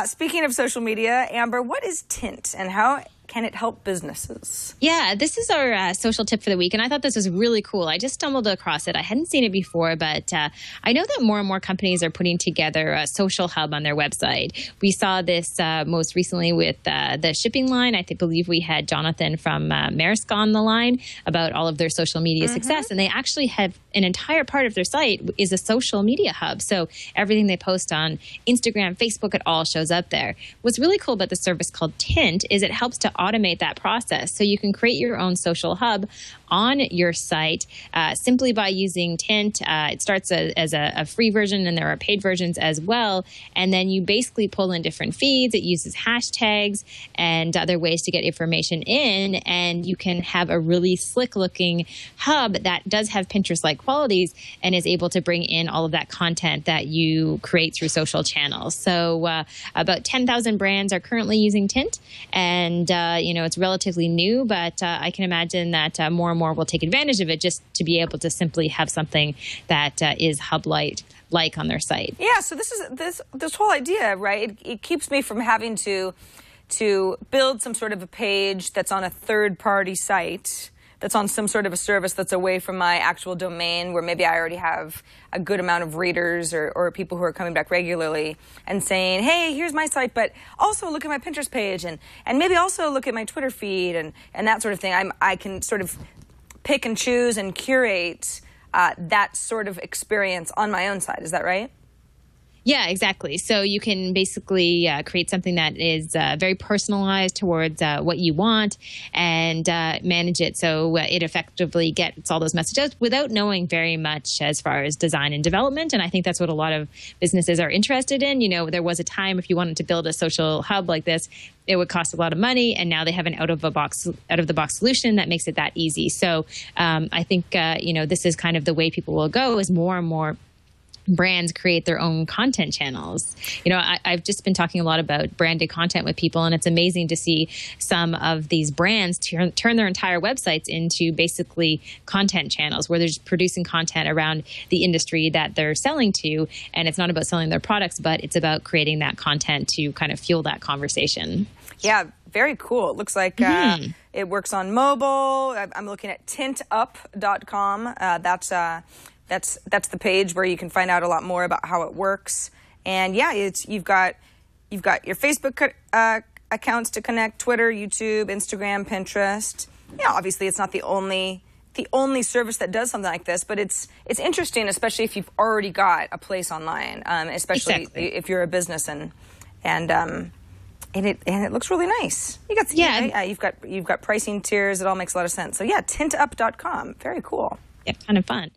Speaking of social media, Amber, what is Tint and how can it help businesses? Yeah, this is our social tip for the week, and I thought this was really cool. I just stumbled across it. I hadn't seen it before, but I know that more and more companies are putting together a social hub on their website. We saw this most recently with the shipping line. I believe we had Jonathan from Maersk on the line about all of their social media success, and they actually have an entire part of their site is a social media hub. So everything they post on Instagram, Facebook, it all shows up there. What's really cool about the service called Tint is it helps to automate that process. So you can create your own social hub on your site simply by using Tint. It starts as a free version, and there are paid versions as well. And then you basically pull in different feeds. It uses hashtags and other ways to get information in, and you can have a really slick-looking hub that does have Pinterest-like qualities and is able to bring in all of that content that you create through social channels. So about 10,000 brands are currently using Tint, and it's relatively new, but I can imagine that more and more will take advantage of it just to be able to simply have something that is hub-like on their site. Yeah, so this whole idea, right? It keeps me from having to build some sort of a page that's on a third-party site, that's on some sort of a service that's away from my actual domain, where maybe I already have a good amount of readers or people who are coming back regularly and saying, hey, here's my site, but also look at my Pinterest page and maybe also look at my Twitter feed and that sort of thing. I can sort of pick and choose and curate that sort of experience on my own side. Is that right? Yeah, exactly. So you can basically create something that is very personalized towards what you want and manage it so it effectively gets all those messages without knowing very much as far as design and development. And I think that's what a lot of businesses are interested in. You know, there was a time if you wanted to build a social hub like this, it would cost a lot of money, and now they have an out of the box solution that makes it that easy. So I think this is kind of the way people will go, is more and more brands create their own content channels. I've just been talking a lot about branded content with people, and it's amazing to see some of these brands turn their entire websites into basically content channels where they're just producing content around the industry that they're selling to. And it's not about selling their products, but it's about creating that content to kind of fuel that conversation. Yeah, very cool. It looks like it works on mobile. I'm looking at tintup.com. That's the page where you can find out a lot more about how it works. And yeah, you've got your Facebook accounts to connect, Twitter, YouTube, Instagram, Pinterest. Yeah, obviously it's not the only service that does something like this, but it's interesting, especially if you've already got a place online, especially if you're a business and it looks really nice. You've got pricing tiers. It all makes a lot of sense. So yeah, tintup.com. Very cool. Yeah, kind of fun.